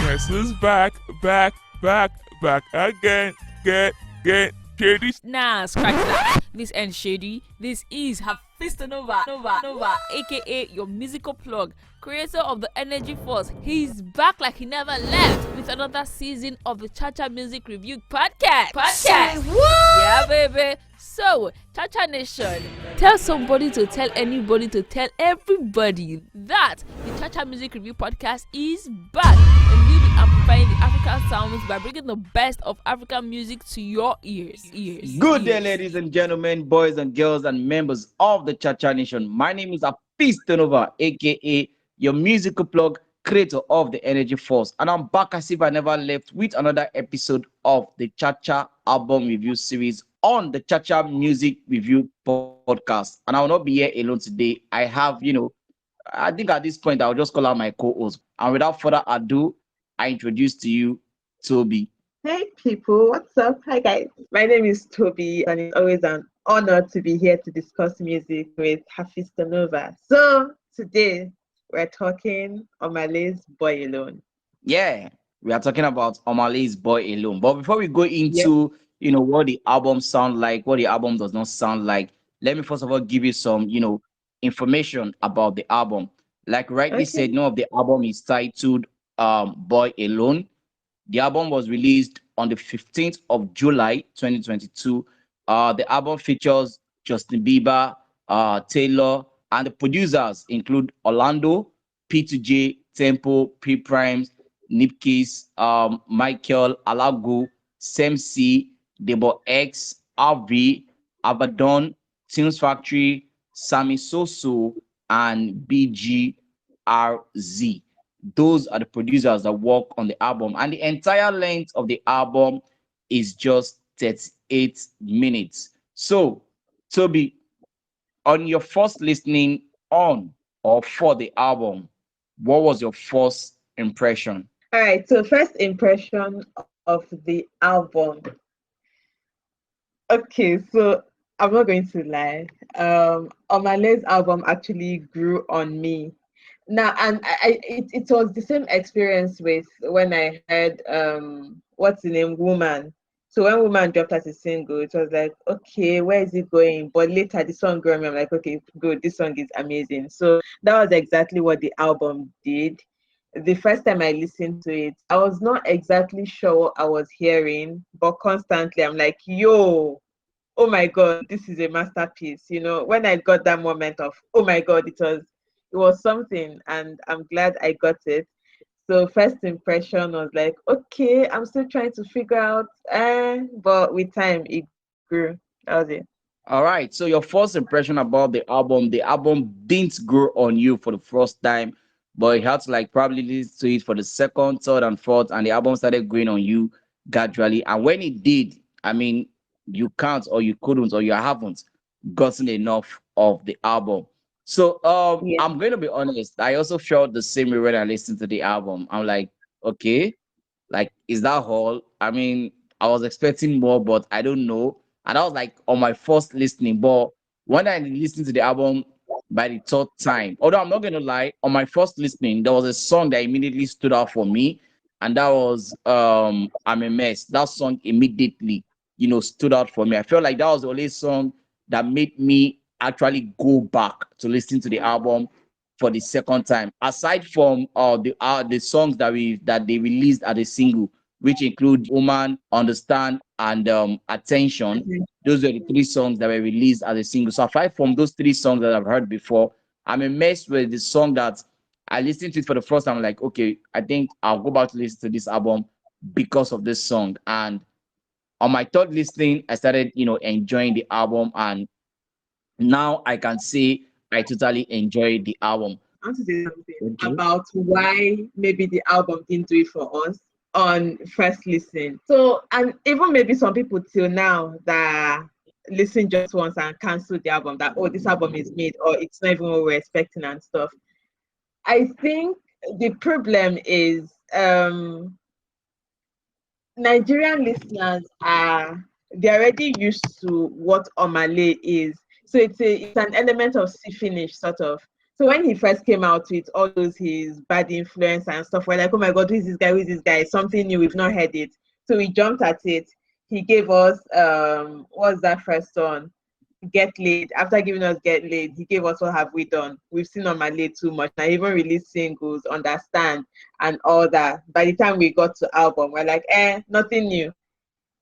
Who's back again. Get shady. Nah, scratch that. This ain't shady. This is Nova, aka your musical plug, creator of the Energy Force. He's back like he never left with another season of the Cha-Cha Music Review Podcast. Yeah, baby. So, Cha-Cha Nation, tell somebody to tell anybody to tell everybody that the Cha-Cha Music Review Podcast is back, and we'll be amplifying the African sounds by bringing the best of African music to your ears. Good day, ladies and gentlemen, boys and girls, and members of the Cha-Cha Nation. My name is Nova, aka your musical plug, creator of the Energy Force, and I'm back as if I never left with another episode of the Cha-Cha album review series on the Cha-Cha Music Review Podcast. And I will not be here alone today. I have, I think at this point I'll just call out my co-host. And without further ado, I introduce to you Toby. Hey people, what's up? Hi guys. My name is Toby, and it's always an honor to be here to discuss music with Nova. So today we're talking Omah Lay's Boy Alone. Yeah, we are talking about Omah Lay's Boy Alone. But before we go into what the album sound like, what the album does not sound like, let me first of all give you some, information about the album. Like rightly said, name of the album is titled Boy Alone. The album was released on the 15th of July, 2022. The album features Justin Bieber, Taylor, and the producers include Orlando, P2J, Tempoe, P-Priime, Niphkeyz, Michael, Alagwu, Semzi, DeboX, HARV, Avedon, Tunes Factory, Sammie, Soso, and BGRZ. Those are the producers that work on the album, and the entire length of the album is just 38 minutes. So, Toby, on your first listening on or for the album, what was your first impression? All right, so first impression of the album. Okay, so I'm not going to lie. Omah Lay's album actually grew on me. Now, and it was the same experience with when I heard what's the name, Woman. So when Woman dropped as a single, it was like, okay, where is it going? But later the song grew on me. I'm like, okay, good, this song is amazing. So that was exactly what the album did. The first time I listened to it, I was not exactly sure what I was hearing, but constantly I'm like, yo, oh my God, this is a masterpiece. When I got that moment of, oh my God, it was something, and I'm glad I got it. So first impression was like, okay, I'm still trying to figure out, but with time it grew. That was it. All right. So your first impression about the album didn't grow on you for the first time, but you had to probably listen to it for the second, third, and fourth, and the album started growing on you gradually. And when it did, I mean, you can't or you couldn't or you haven't gotten enough of the album. So I'm going to be honest. I also felt the same way when I listened to the album. I'm like, okay, is that all? I mean, I was expecting more, but I don't know. And I was like on my first listening. But when I listened to the album by the third time, although I'm not going to lie, on my first listening, there was a song that immediately stood out for me. And that was I'm a Mess. That song immediately, stood out for me. I felt like that was the only song that made me actually go back to listen to the album for the second time, aside from the songs that they released as a single, which include Woman, Understand, and Attention. Those were the three songs that were released as a single. So aside from those three songs that I've heard before, I'm immersed with the song that I listened to it for the first time. I'm like, okay, I think I'll go back to listen to this album because of this song. And on my third listening, I started enjoying the album, and now I can say I totally enjoyed the album. I want to say something about why maybe the album didn't do it for us on first listen. So, and even maybe some people till now that listen just once and cancel the album, that, oh, this album is made, or it's not even what we're expecting and stuff. I think the problem is Nigerian listeners they're already used to what Omah Lay is. So it's an element of see finish sort of. So when he first came out with all those his bad influence and stuff, we're like, oh my God, who is this guy? Who is this guy? Something new. We've not heard it. So we jumped at it. He gave us what's that first song? Get Laid. After giving us Get Laid, he gave us What Have We Done. We've seen Omah Lay too much. I even released singles, Understand, and all that. By the time we got to album, we're like, nothing new.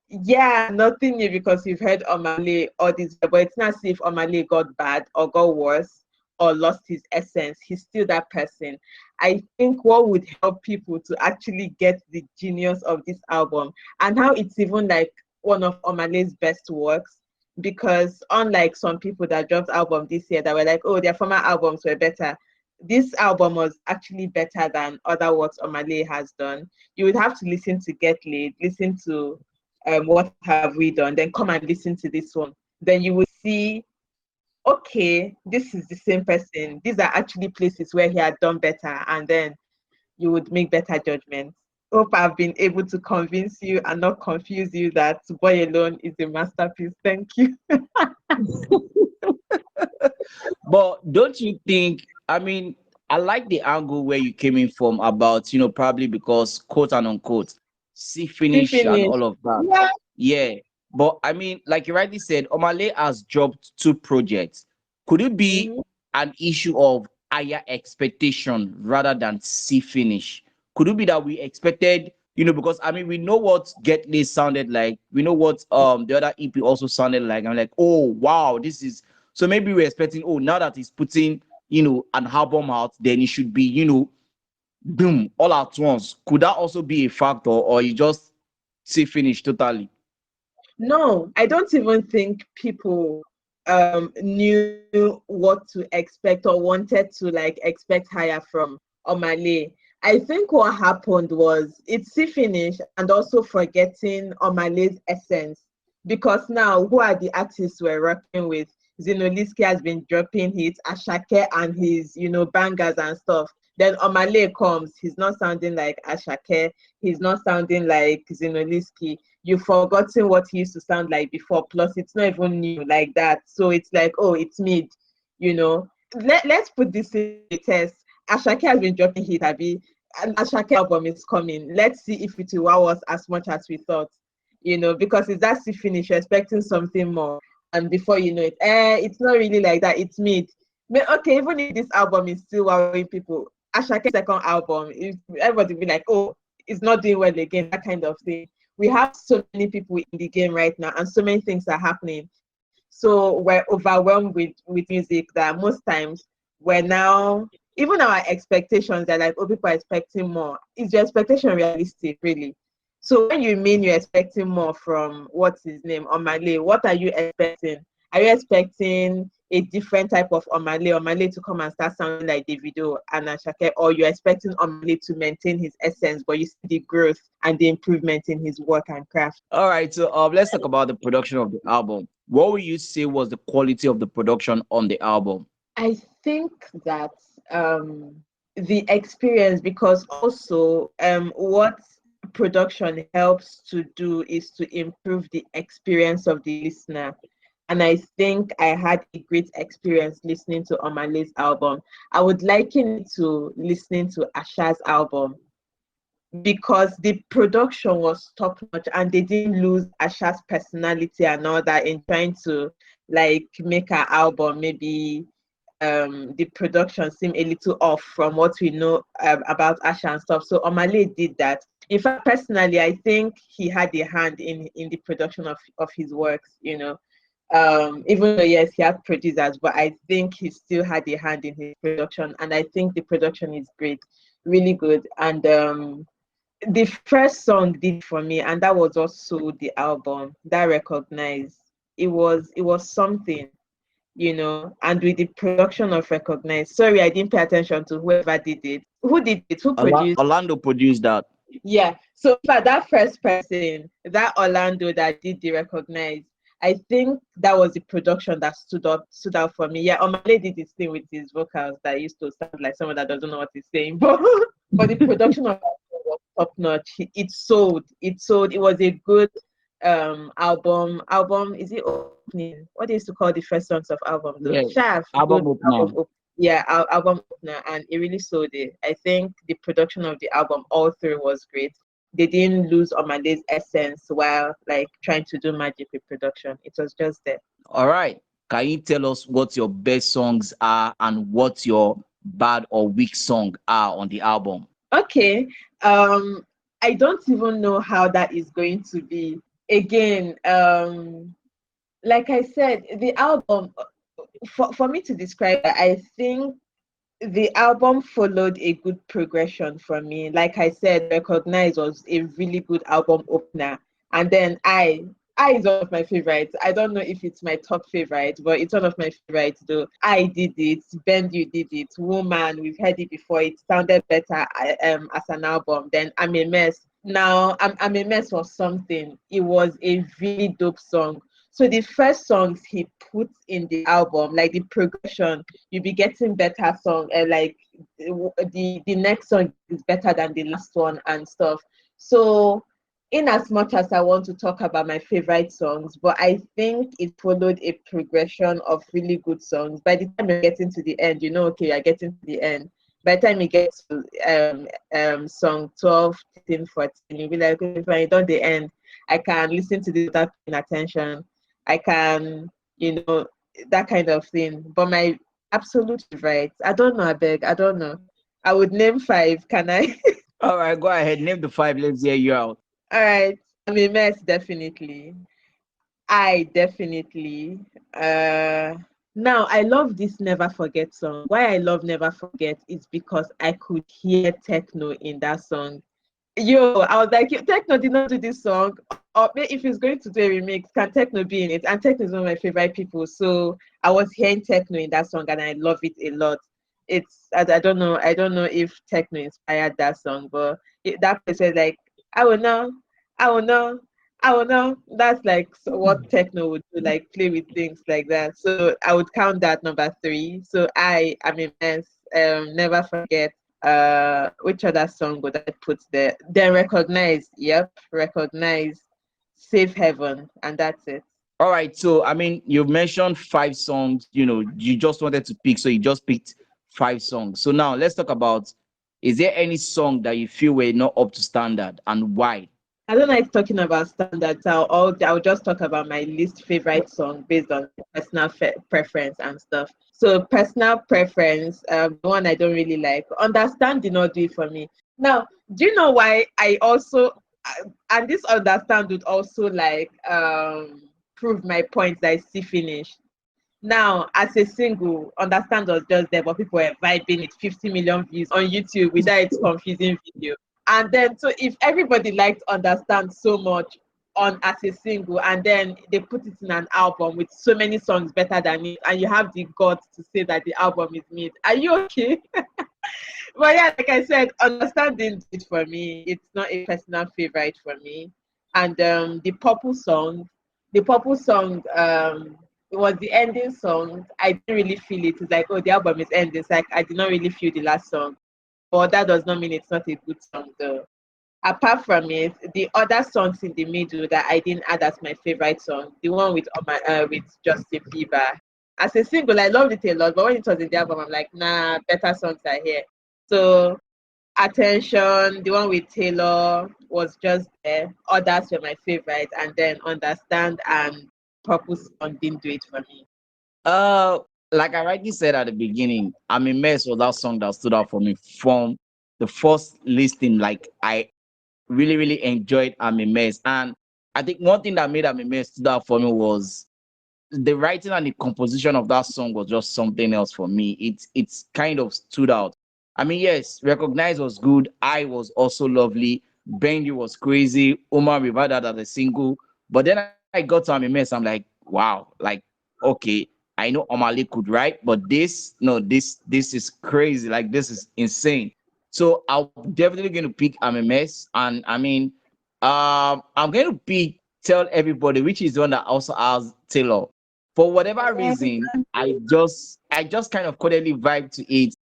Yeah, nothing new because we've heard Omah Lay all this, but it's not as if Omah Lay got bad or got worse or lost his essence. He's still that person. I think what would help people to actually get the genius of this album and how it's even like one of Omah Lay's best works, because unlike some people that dropped album this year that were like, oh, their former albums were better, this album was actually better than other works Omah Lay has done. You would have to listen to Get Laid, listen to What Have We Done, then come and listen to this one. Then you will see, okay, this is the same person. These are actually places where he had done better, and then you would make better judgments. Hope I've been able to convince you and not confuse you that Boy Alone is a masterpiece. Thank you. But don't you think, I mean, I like the angle where you came in from about, probably because quote and unquote, see finish and Finish. all of that. Yeah. Yeah. But I mean, like you rightly said, Omah Lay has dropped 2 projects. Could it be Mhm. an issue of higher expectation rather than see finish? Could it be that we expected, because I mean we know what Get Laid sounded like, we know what the other EP also sounded like. I'm like, oh wow, this is so maybe we're expecting, oh, now that he's putting, an album out, then it should be, boom, all at once. Could that also be a factor, or you just see finish totally? No, I don't even think people knew what to expect or wanted to like expect higher from Omah Lay. I think what happened was it's see finish and also forgetting Omah Lay's essence, because now who are the artists we're working with? Niphkeyz has been dropping hits, Ashake and his bangers and stuff. Then Omah Lay comes, he's not sounding like Ashake, he's not sounding like Niphkeyz. You've forgotten what he used to sound like before, plus it's not even new like that. So it's like, oh, it's mid, you know. Let's put this in the test. Ashake has been dropping hit, Abi, and Ashake album is coming. Let's see if it will wow us as much as we thought, because it's that finish, you're expecting something more. And before you know it, it's not really like that, it's mid. But okay, even if this album is still wowing people, Ashake's second album, everybody will be like, oh, it's not doing well again, that kind of thing. We have so many people in the game right now and so many things are happening. So we're overwhelmed with music that most times we're now, even our expectations are like, oh, people are expecting more. Is your expectation realistic, really? So when you mean you're expecting more from, what's his name, Omah Lay, what are you expecting? Are you expecting a different type of Omah Lay to come and start sounding like Davido and Ashake, or you're expecting Omah Lay to maintain his essence, but you see the growth and the improvement in his work and craft? All right, so let's talk about the production of the album. What would you say was the quality of the production on the album? I think that the experience, because also what production helps to do is to improve the experience of the listener. And I think I had a great experience listening to Omah Lay's album. I would liken it to listening to Asha's album, because the production was top notch and they didn't lose Asha's personality and all that in trying to like make her album maybe the production seem a little off from what we know about Asha and stuff. So Omah Lay did that. In fact, personally, I think he had a hand in the production of his works, even though yes, he had producers, but I think he still had a hand in his production, and I think the production is great, really good. And the first song did for me, and that was also the album that Recognize. It was something, and with the production of Recognize. Sorry, I didn't pay attention to whoever did it. Who did it? Who produced? Orlando produced that. Yeah. So for that first person, that Orlando that did the Recognize, I think that was the production that stood out for me. Yeah, Omah Lay did this thing with his vocals that used to sound like someone that doesn't know what he's saying, but the production of that was top notch. It sold. It sold. It was a good album. Album, is it opening? What they used to call the first songs of album though? Yeah, Shaft, album good album opener. opening. album opener, and it really sold it. I think the production of the album all through was great. They didn't lose Omah Lay's essence while like trying to do magic with production. It was just there. All right. Can you tell us what your best songs are and what your bad or weak song are on the album? Okay. I don't even know how that is going to be. Again, like I said, the album, for me to describe it, I think the album followed a good progression for me. Like I said, Recognize was a really good album opener. And then I is one of my favorites. I don't know if it's my top favorite, but it's one of my favorites though. I did it, Bend You did it, Woman, we've heard it before. It sounded better as an album. Then I'm a Mess. Now I'm a Mess was something. It was a really dope song. So the first songs he put in the album, like the progression, you'll be getting better song, and like the next song is better than the last one and stuff. So in as much as I want to talk about my favorite songs, but I think it followed a progression of really good songs. By the time you're getting to the end, okay, you're getting to the end. By the time you get to song 12, 13, 14, you'll be like, okay, fine, done the end. I can listen to this without paying attention. I can, that kind of thing. But my absolute favorite, I don't know, I beg, I don't know. I would name 5, can I? All right, go ahead. Name the 5. Let's hear you out. All right. I'm a Mess, definitely. I definitely. Now I love this Never Forget song. Why I love Never Forget is because I could hear techno in that song. Yo, I was like, techno did not do this song. Or if he's going to do a remix, can techno be in it? And techno is one of my favorite people. So I was hearing techno in that song and I love it a lot. I don't know if techno inspired that song, but that person like, I will know, I will know, I will know. That's like what techno would do, like play with things like that. So I would count that number 3. So I am a Mess. Never Forget. Which other song would I put there? Then Recognize. Yep, Recognize. Safe Heaven, and that's it. All right. So, you've mentioned 5 songs, you just wanted to pick. So you just picked 5 songs. So now let's talk about, is there any song that you feel were not up to standard and why? I don't like talking about standards. I'll just talk about my least favorite song based on personal preference and stuff. So personal preference, the one I don't really like. Understand did not do it for me. Now, do you know why I also and this Understand would also like prove my point that I see finished. Now, as a single, Understand was just there, but people were vibing it, 50 million views on YouTube without its confusing video. And then, so if everybody liked Understand so much on as a single, and then they put it in an album with so many songs better than it, and you have the guts to say that the album is mid, are you okay? But yeah, like I said, Understand didn't do it for me. It's not a personal favorite for me. And the Purple song, it was the ending song. I didn't really feel it. It's like, oh, the album is ending. It's like I did not really feel the last song. But that does not mean it's not a good song though. Apart from it, the other songs in the middle that I didn't add as my favorite song, the one with Justine Bieber. As a single, I loved it a lot, but when it was in the album, I'm like, nah, better songs are here. So Attention, the one with Taylor was just there. Others were my favorite, and then Understand and Purple Song didn't do it for me. Uh, like I rightly said at the beginning, I'm a Mess was that song that stood out for me from the first listening. Like I really, really enjoyed I'm a Mess, and I think one thing that made I'm a Mess stood out for me was the writing and the composition of that song was just something else for me. It's kind of stood out. I mean, yes, Recognize was good. I was also lovely. Bendy was crazy. Omar, we've had that as a single. But then I got to I'm a Mess. I'm like, wow, like, okay, I know Omah Lay could write, but this is crazy. Like, this is insane. So I'm definitely going to pick I'm a Mess. And I mean, I'm going to pick Tell Everybody, which is the one that also has Taylor. For whatever reason, I just kind of cordially vibe to it.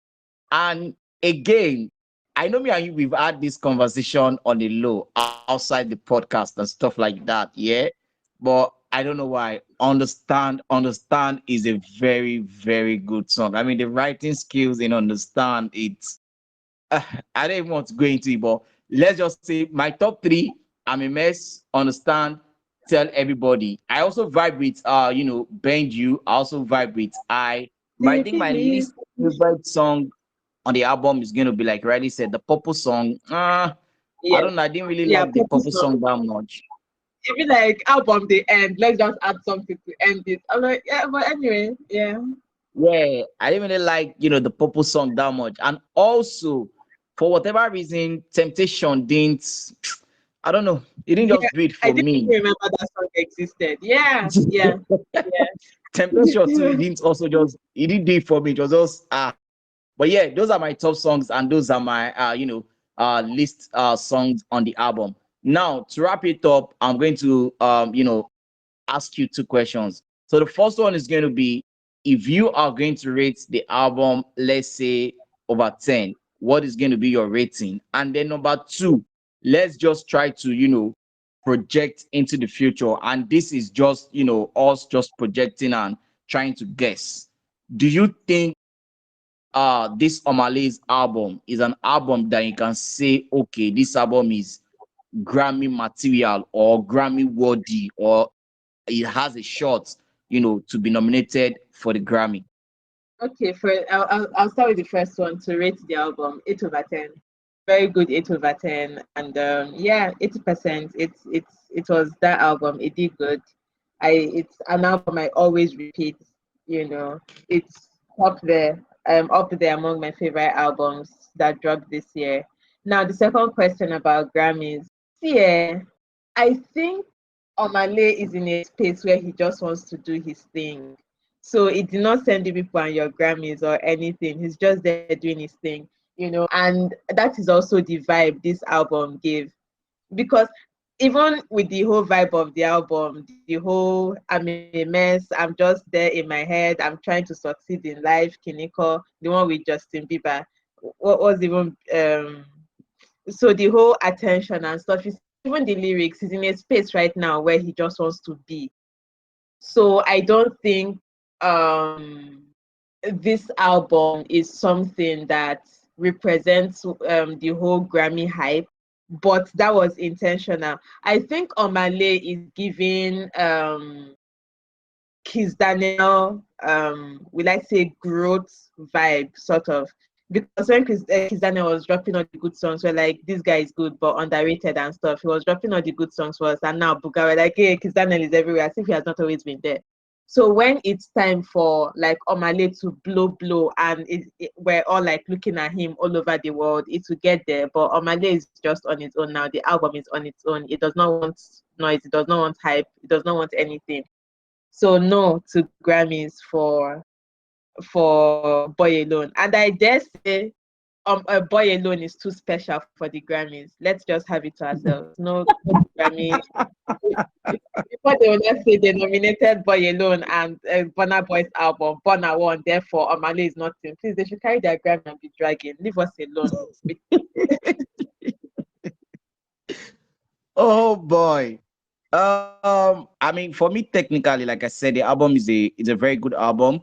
And again, I know me and you, we've had this conversation on the low outside the podcast and stuff like that. Yeah. But I don't know why. Understand is a very, very good song. I mean, the writing skills in Understand, it's I don't even want to go into it, but let's just say my top three: I'm a mess, Understand, Tell Everybody. I also vibe with Bend You. I also vibe with but I Do you think my believe? least favorite song on the album is gonna be, like Riley said, the Purple song. I Yes. don't know. I didn't really Yeah, like the purple Purple song. song that much. Even like album the end. Let's just add something to end it. I'm like, yeah, but anyway, yeah. Yeah, I didn't really like, the Purple song that much. And also, for whatever reason, Temptation didn't, I don't know, it didn't Yeah. just do it I for didn't even me. remember that song existed. Yeah, yeah, Temptation too, yeah. it didn't do it for me. It was just, but yeah, those are my top songs, and those are my, list songs on the album. Now, to wrap it up, I'm going to, ask you two questions. So the first one is going to be, if you are going to rate the album, let's say over 10, what is going to be your rating? And then number two, let's just try to, project into the future. And this is just, us just projecting and trying to guess. Do you think this Omah Lay's album is an album that you can say, okay, this album is Grammy material or Grammy worthy, or it has a shot, to be nominated for the Grammy? Okay, I'll start with the first one to rate the album 8/10. Very good 8/10, and yeah, 80%. It was that album. It did good. It's an album I always repeat. You know, it's up there among my favorite albums that dropped this year. Now the second question about Grammys. Yeah, I think Omah Lay is in a space where he just wants to do his thing. So it did not send the people on your Grammys or anything. He's just there doing his thing, and that is also the vibe this album gave. Because even with the whole vibe of the album, the whole I'm a mess, I'm just there in my head, I'm trying to succeed in life, Kiniko, the one with Justin Bieber, what was even so the whole attention and stuff is even the lyrics, he's in a space right now where he just wants to be. So I don't think this album is something that represents the whole Grammy hype, but that was intentional. I think Omah Lay is giving Kiss Daniel, will I say growth vibe, sort of. Because when Kiss Daniel was dropping all the good songs, we're like, this guy is good, but underrated and stuff. He was dropping all the good songs for us, and now Buga, we're like, hey, Kiss Daniel is everywhere, as if he has not always been there. So when it's time for like Omah Lay to blow, and we're all like looking at him all over the world, it will get there. But Omah Lay is just on its own now. The album is on its own. It does not want noise. It does not want hype. It does not want anything. So no to Grammys for Boy Alone. And I dare say a Boy Alone is too special for the Grammys. Let's just have it to ourselves. No Grammy. Before they will not say they nominated Boy Alone and Burna Boy's album, Burna won, therefore Omah Lay is nothing. Please, they should carry their Grammy and be dragging. Leave us alone. Oh boy. I mean, for me, technically, like I said, the album is a very good album.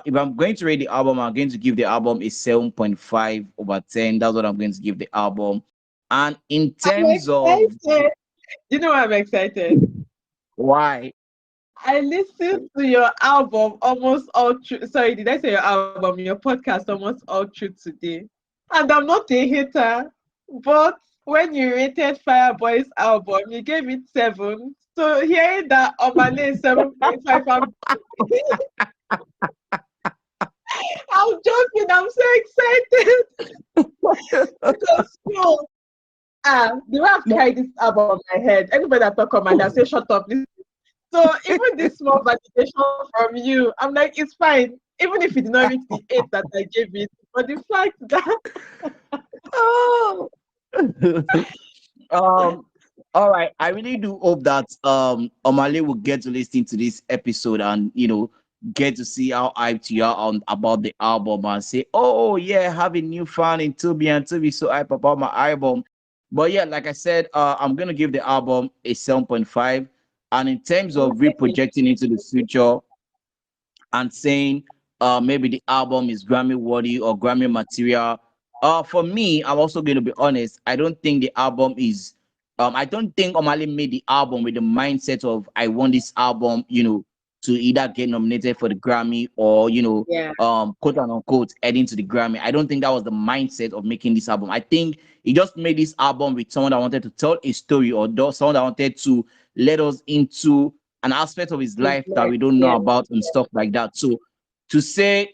If I'm going to rate the album, I'm going to give the album a 7.5 over 10. That's what I'm going to give the album. And in I'm terms of excited. You know I'm excited. why, I listened to your album almost all through. Sorry, did I say your album? Your podcast almost all through today. And I'm not a hater, but when you rated Fireboy's album, you gave it 7. So hearing that Omah Lay is 7.5, I'm joking. I'm so excited because the way I've carried this album on my head, anybody that talk on my head, I say shut up. So even this small validation from you, I'm like, it's fine. Even if it did not reach the 8 that I gave it, but the fact that oh. um all right, I really do hope that Omah Lay will get to listen to this episode and get to see how hyped you are on about the album and say, oh yeah, have a new fan in Toby, and Toby so hype about my album. But yeah, like I said, I'm gonna give the album a 7.5. And in terms of reprojecting into the future and saying maybe the album is Grammy worthy or Grammy material, for me, I'm also going to be honest. I don't think the album is. I don't think Omah Lay made the album with the mindset of I want this album, to either get nominated for the Grammy or Yeah. quote unquote heading to the Grammy. I don't think that was the mindset of making this album. I think he just made this album with someone that wanted to tell a story or someone that wanted to let us into an aspect of his life that we don't know Yeah. about and stuff like that. So to say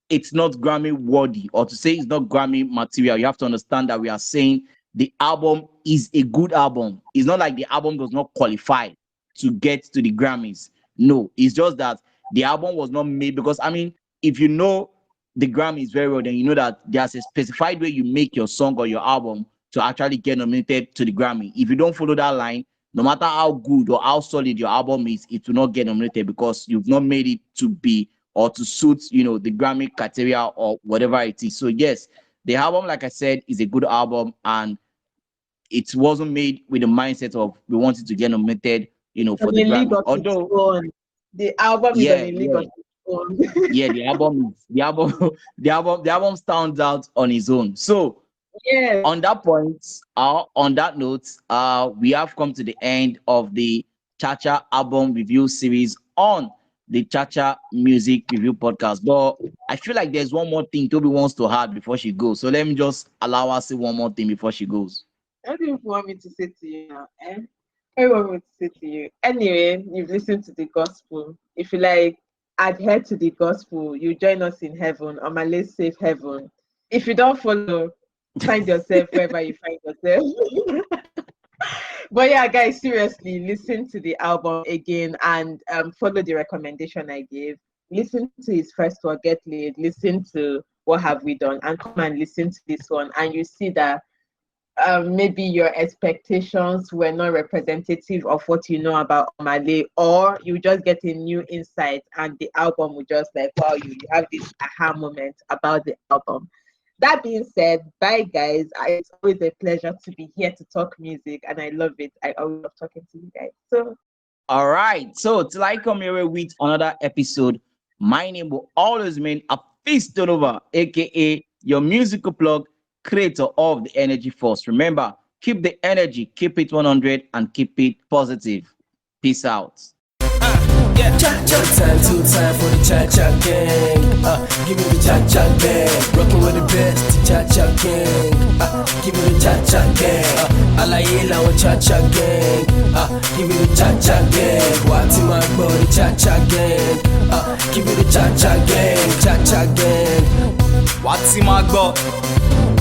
it's not Grammy worthy or to say it's not Grammy material, you have to understand that we are saying the album is a good album. It's not like the album does not qualify to get to the Grammys. No, it's just that the album was not made because, I mean, if you know the Grammys very well, then you know that there's a specified way you make your song or your album to actually get nominated to the Grammy. If you don't follow that line, no matter how good or how solid your album is, it will not get nominated because you've not made it to be or to suit, the Grammy criteria or whatever it is. So yes, the album, like I said, is a good album, and it wasn't made with the mindset of we wanted to get nominated, for the Grammy. Although, the album is on a league of its own. yeah, the album stands out on its own. So Yeah. on that point, on that note, we have come to the end of the Cha-Cha album review series on the Cha-Cha Music Review Podcast. But I feel like there's one more thing Toby wants to add before she goes. So let me just allow her to say one more thing before she goes. What do you want me to say to you now? What do you want me to say to you? Anyway, you've listened to the gospel. If you like adhere to the gospel, you join us in heaven. Omah Lay safe heaven. If you don't follow, find yourself wherever you find yourself. But yeah, guys, seriously, listen to the album again and follow the recommendation I gave. Listen to his first one, Get Laid. Listen to What Have We Done, and come and listen to this one, and you see that maybe your expectations were not representative of what you know about Omah Lay, or you just get a new insight, and the album will just like wow you have this aha moment about the album. That being said, bye guys. It's always a pleasure to be here to talk music, and I love it. I always love talking to you guys. So, all right. So till I come here with another episode, my name will always remain Avedon, aka your musical plug, creator of the Energy Force. Remember, keep the energy, keep it 100, and keep it positive. Peace out. Yeah, cha-cha time, 2 time for the cha-cha gang. Give me the cha-cha gang. Rockin' with the best, cha-cha gang. Give me the cha-cha gang. Alaye la wa cha-cha gang. Give me the cha-cha gang. Wati my body, cha-cha gang. Give me the cha-cha gang, cha-cha gang. Wati my body.